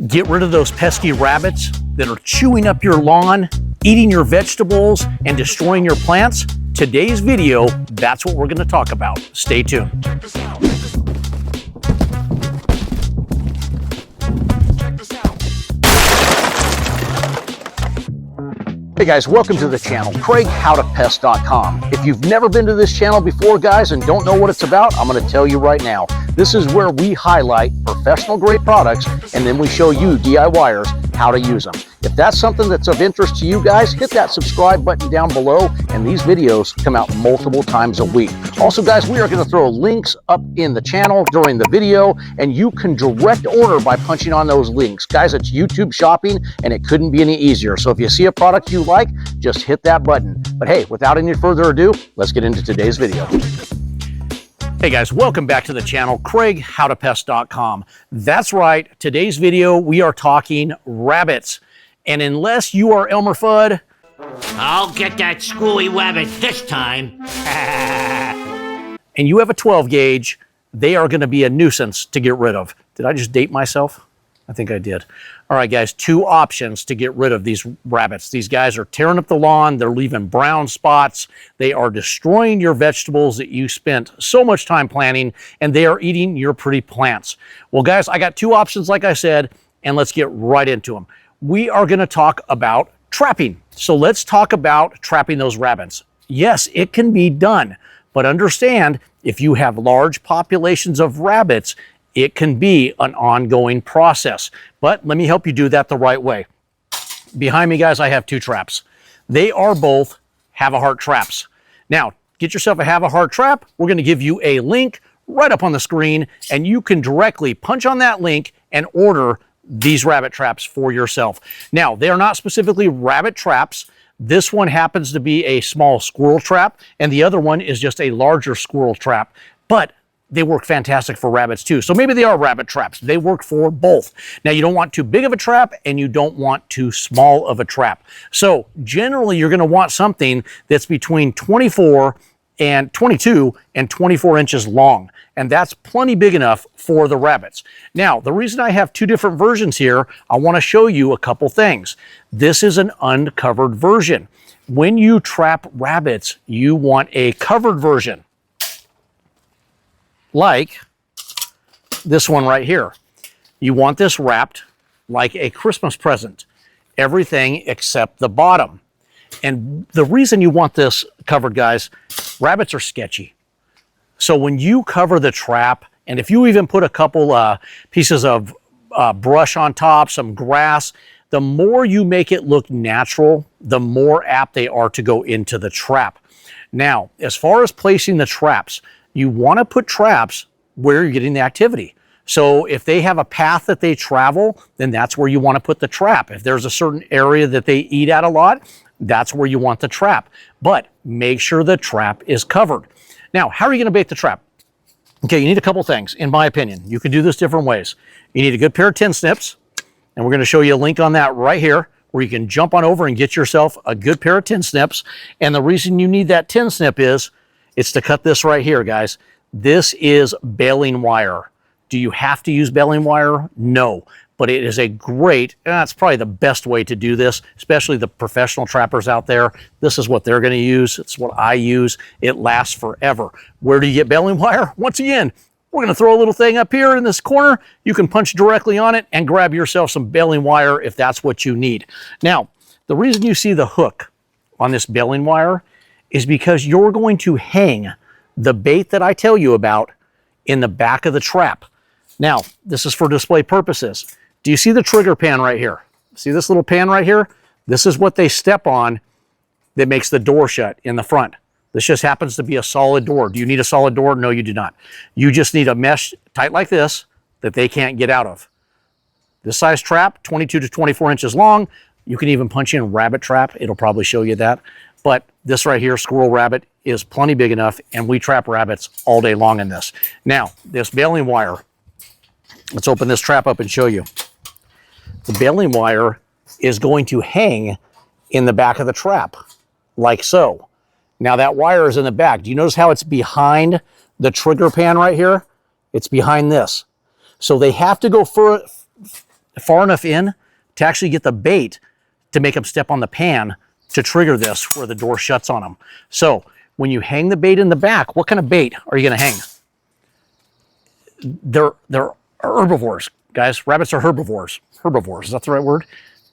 Get rid of those pesky rabbits that are chewing up your lawn, eating your vegetables, and destroying your plants? Today's video, that's what we're going to talk about. Stay tuned. Hey guys, welcome to the channel, Craig, howtopest.com. If you've never been to this channel before, guys, and don't know what it's about, I'm going to tell you right now. This is where we highlight professional grade products, and then we show you DIYers how to use them. If that's something that's of interest to you guys, hit that subscribe button down below, and these videos come out multiple times a week. Also, guys, we are going to throw links up in the channel during the video, and you can direct order by punching on those links. Guys, it's YouTube shopping, and it couldn't be any easier. So if you see a product you like, just hit that button. But hey, without any further ado, let's get into today's video. Hey guys, welcome back to the channel, Craig, howtopest.com. That's right, today's video, we are talking rabbits. And unless you are Elmer Fudd, I'll get that screwy rabbit this time. and you have a 12 gauge, they are going to be a nuisance to get rid of. Did I just date myself? I think I did. All right, guys, two options to get rid of these rabbits. These guys are tearing up the lawn. They're leaving brown spots. They are destroying your vegetables that you spent so much time planting, and they are eating your pretty plants. Well, guys, I got two options, like I said, and let's get right into them. We are going to talk about trapping. So let's talk about trapping those rabbits. Yes, it can be done, but understand, if you have large populations of rabbits, it can be an ongoing process, but let me help you do that the right way. Behind me, guys, I have two traps. They are both have-a-heart traps. Now, get yourself a have-a-heart trap. We're going to give you a link right up on the screen, and you can directly punch on that link and order these rabbit traps for yourself. Now, they are not specifically rabbit traps. This one happens to be a small squirrel trap, and the other one is just a larger squirrel trap, but they work fantastic for rabbits too. So maybe they are rabbit traps. They work for both. Now, you don't want too big of a trap and you don't want too small of a trap. So generally, you're going to want something that's between 22 and 24 inches long. And that's plenty big enough for the rabbits. Now, the reason I have two different versions here, I want to show you a couple things. This is an uncovered version. When you trap rabbits, you want a covered version, like this one right here. You want this wrapped like a Christmas present, everything except the bottom. And the reason you want this covered, guys, rabbits are sketchy. So when you cover the trap, and if you even put a couple pieces of brush on top, some grass, the more you make it look natural, the more apt they are to go into the trap. Now, as far as placing the traps, you want to put traps where you're getting the activity. So if they have a path that they travel, then that's where you want to put the trap. If there's a certain area that they eat at a lot, that's where you want the trap. But make sure the trap is covered. Now, how are you going to bait the trap? Okay, you need a couple things, in my opinion. You can do this different ways. You need a good pair of tin snips, and we're going to show you a link on that right here, where you can jump on over and get yourself a good pair of tin snips. And the reason you need that tin snip is, it's to cut this right here, guys. This is baling wire. Do you have to use baling wire? No, but it is a great, that's probably the best way to do this, especially the professional trappers out there. This is what they're going to use. It's what I use. It lasts forever. Where do you get baling wire? Once again, we're going to throw a little thing up here in this corner. You can punch directly on it and grab yourself some baling wire if that's what you need. Now, the reason you see the hook on this baling wire is because you're going to hang the bait that I tell you about in the back of the trap. Now, this is for display purposes. Do you see the trigger pan right here? See this little pan right here? This is what they step on that makes the door shut in the front. This just happens to be a solid door. Do you need a solid door? No, you do not. You just need a mesh tight like this that they can't get out of. This size trap, 22 to 24 inches long. You can even punch in rabbit trap. It'll probably show you that. But this right here, squirrel rabbit, is plenty big enough, and we trap rabbits all day long in this. Now, this baling wire, let's open this trap up and show you. The baling wire is going to hang in the back of the trap, like so. Now that wire is in the back. Do you notice how it's behind the trigger pan right here? It's behind this. So they have to go far enough in to actually get the bait to make them step on the pan to trigger this where the door shuts on them. So when you hang the bait in the back, what kind of bait are you going to hang? They're herbivores, guys. Rabbits are herbivores. Herbivores, is that the right word?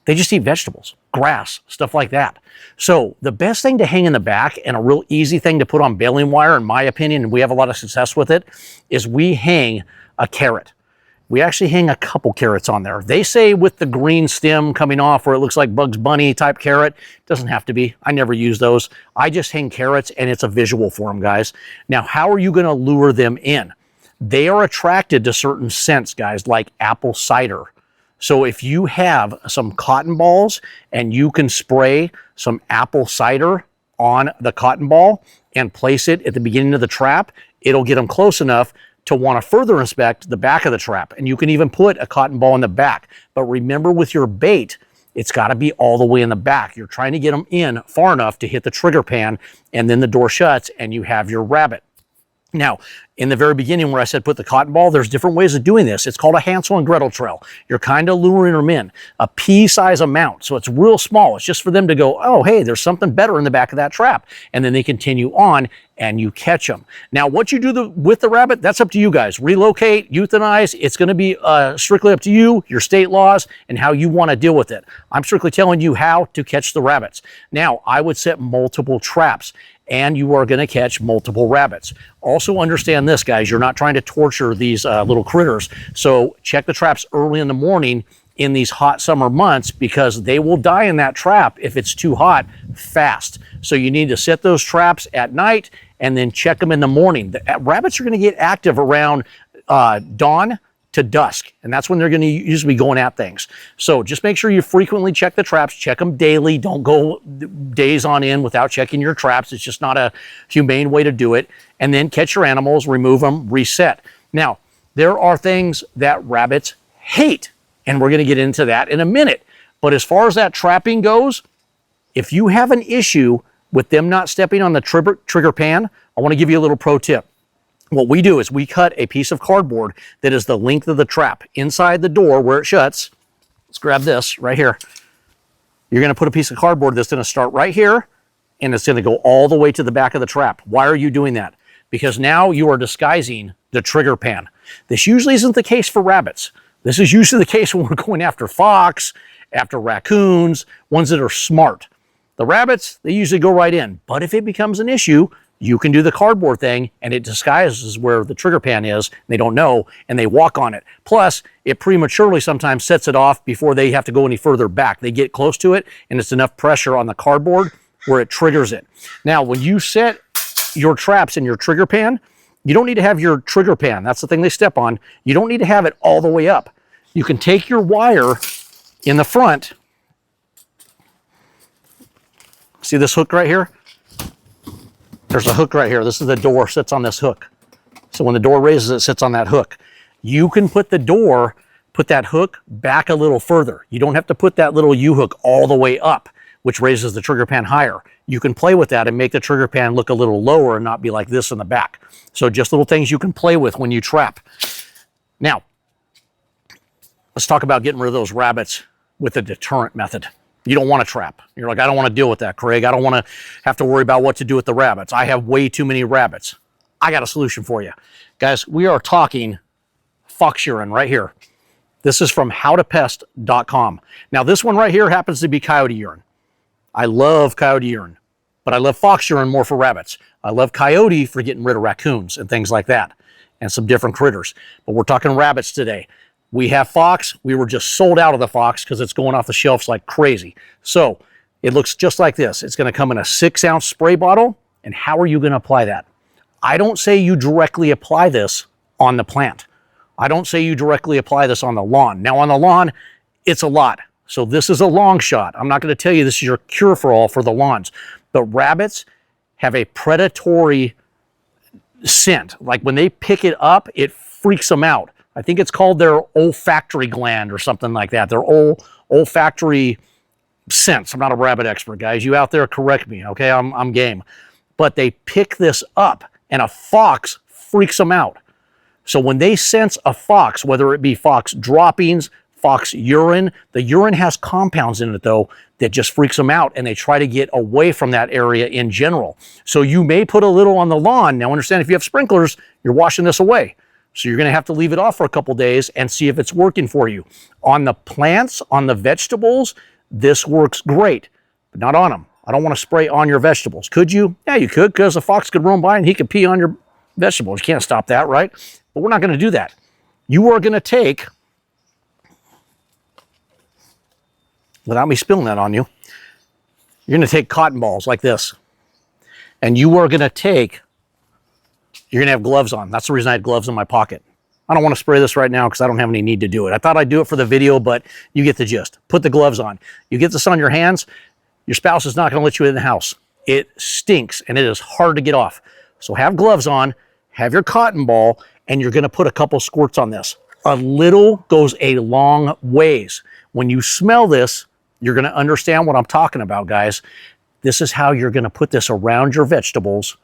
They just eat vegetables, grass, stuff like that. So the best thing to hang in the back, and a real easy thing to put on baling wire, in my opinion, and we have a lot of success with it, is we hang a carrot. We actually hang a couple carrots on there. They say with the green stem coming off where it looks like Bugs Bunny type carrot. Doesn't have to be. I never use those. I just hang carrots, and it's a visual for them, guys. Now, how are you going to lure them in? They are attracted to certain scents, guys, like apple cider. So if you have some cotton balls and you can spray some apple cider on the cotton ball and place it at the beginning of the trap, it'll get them close enough to want to further inspect the back of the trap. And you can even put a cotton ball in the back. But remember, with your bait, it's got to be all the way in the back. You're trying to get them in far enough to hit the trigger pan, and then the door shuts and you have your rabbit. Now, in the very beginning where I said put the cotton ball, there's different ways of doing this. It's called a Hansel and Gretel trail. You're kind of luring them in, a pea-size amount. So it's real small. It's just for them to go, oh, hey, there's something better in the back of that trap. And then they continue on and you catch them. Now, what you do with the rabbit, that's up to you guys. Relocate, euthanize, it's going to be strictly up to you, your state laws, and how you want to deal with it. I'm strictly telling you how to catch the rabbits. Now, I would set multiple traps, and you are going to catch multiple rabbits. Also understand this, guys, you're not trying to torture these little critters. So check the traps early in the morning in these hot summer months, because they will die in that trap if it's too hot fast. So you need to set those traps at night and then check them in the morning. The rabbits are going to get active around dawn to dusk, and that's when they're going to usually be going at things. So just make sure you frequently check the traps, check them daily. Don't go days on end without checking your traps. It's just not a humane way to do it. And then catch your animals, remove them, reset. Now, there are things that rabbits hate, and we're going to get into that in a minute. But as far as that trapping goes, if you have an issue with them not stepping on the trigger pan, I want to give you a little pro tip. What we do is we cut a piece of cardboard that is the length of the trap inside the door where it shuts. Let's grab this right here. You're going to put a piece of cardboard that's going to start right here, and it's going to go all the way to the back of the trap. Why are you doing that? Because now you are disguising the trigger pan. This usually isn't the case for rabbits. This is usually the case when we're going after fox, after raccoons, ones that are smart. The rabbits, they usually go right in. But if it becomes an issue, you can do the cardboard thing, and it disguises where the trigger pan is. They don't know, and they walk on it. Plus, it prematurely sometimes sets it off before they have to go any further back. They get close to it, and it's enough pressure on the cardboard where it triggers it. Now, when you set your traps in your trigger pan, you don't need to have your trigger pan. That's the thing they step on. You don't need to have it all the way up. You can take your wire in the front. See this hook right here? There's a hook right here. This is the door, sits on this hook. So when the door raises, it sits on that hook. You can put that hook back a little further. You don't have to put that little U-hook all the way up, which raises the trigger pan higher. You can play with that and make the trigger pan look a little lower and not be like this in the back. So just little things you can play with when you trap. Now, let's talk about getting rid of those rabbits with the deterrent method. You don't want to trap. You're like, I don't want to deal with that, Craig. I don't want to have to worry about what to do with the rabbits. I have way too many rabbits. I got a solution for you. Guys, we are talking fox urine right here. This is from howtopest.com. Now, this one right here happens to be coyote urine. I love coyote urine, but I love fox urine more for rabbits. I love coyote for getting rid of raccoons and things like that, and some different critters. But we're talking rabbits today. We have fox. We were just sold out of the fox because it's going off the shelves like crazy. So it looks just like this. It's going to come in a 6-ounce spray bottle. And how are you going to apply that? I don't say you directly apply this on the plant. I don't say you directly apply this on the lawn. Now on the lawn, it's a lot. So this is a long shot. I'm not going to tell you this is your cure for all for the lawns. But rabbits have a predatory scent. Like when they pick it up, it freaks them out. I think it's called their olfactory gland or something like that. Their olfactory sense. I'm not a rabbit expert, guys. You out there, correct me, okay? I'm game. But they pick this up, and a fox freaks them out. So when they sense a fox, whether it be fox droppings, fox urine. The urine has compounds in it though that just freaks them out, and they try to get away from that area in general. So you may put a little on the lawn. Now understand, if you have sprinklers, you're washing this away. So you're gonna have to leave it off for a couple days and see if it's working for you. On the plants, on the vegetables, this works great, but not on them. I don't want to spray on your vegetables. Could you? Yeah, you could, because a fox could roam by and he could pee on your vegetables. You can't stop that, right? But we're not going to do that. You are going to take, without me spilling that on you, you're going to take cotton balls like this. And you are going to take, you're going to have gloves on. That's the reason I had gloves in my pocket. I don't want to spray this right now because I don't have any need to do it. I thought I'd do it for the video, but you get the gist. Put the gloves on. You get this on your hands, your spouse is not going to let you in the house. It stinks and it is hard to get off. So have gloves on, have your cotton ball, and you're going to put a couple squirts on this. A little goes a long ways. When you smell this, you're going to understand what I'm talking about, guys. This is how you're going to put this around your vegetables,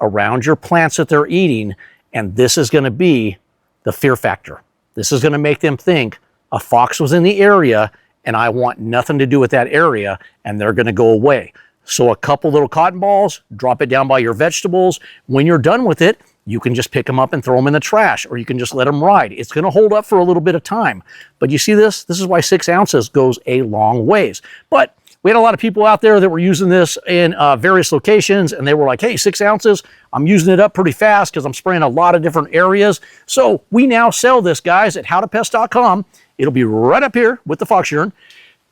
around your plants that they're eating, and this is going to be the fear factor. This is going to make them think a fox was in the area and I want nothing to do with that area, and they're going to go away. So a couple little cotton balls, drop it down by your vegetables. When you're done with it, you can just pick them up and throw them in the trash, or you can just let them ride. It's going to hold up for a little bit of time. But you see this? This is why 6 ounces goes a long ways. But we had a lot of people out there that were using this in various locations, and they were like, hey, 6 ounces, I'm using it up pretty fast because I'm spraying a lot of different areas. So we now sell this, guys, at howtopest.com. It'll be right up here with the fox urine.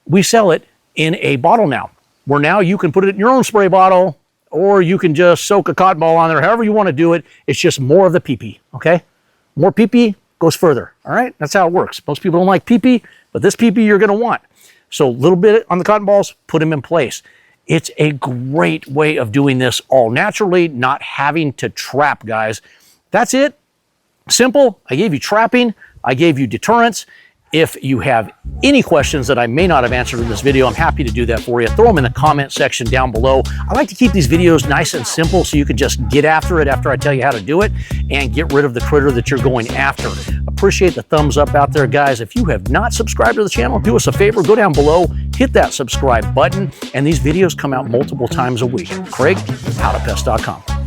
We sell it in a bottle now, where now you can put it in your own spray bottle, or you can just soak a cotton ball on there, however you want to do it. It's just more of the pee-pee, okay? More pee-pee goes further, all right? That's how it works. Most people don't like pee-pee, but this pee-pee you're going to want. So a little bit on the cotton balls, put them in place. It's a great way of doing this all naturally, not having to trap, guys. That's it. Simple. I gave you trapping. I gave you deterrents. If you have any questions that I may not have answered in this video, I'm happy to do that for you. Throw them in the comment section down below. I like to keep these videos nice and simple so you can just get after it after I tell you how to do it and get rid of the critter that you're going after. Appreciate the thumbs up out there, guys. If you have not subscribed to the channel, do us a favor, go down below, hit that subscribe button, and these videos come out multiple times a week. Craig, howtopest.com.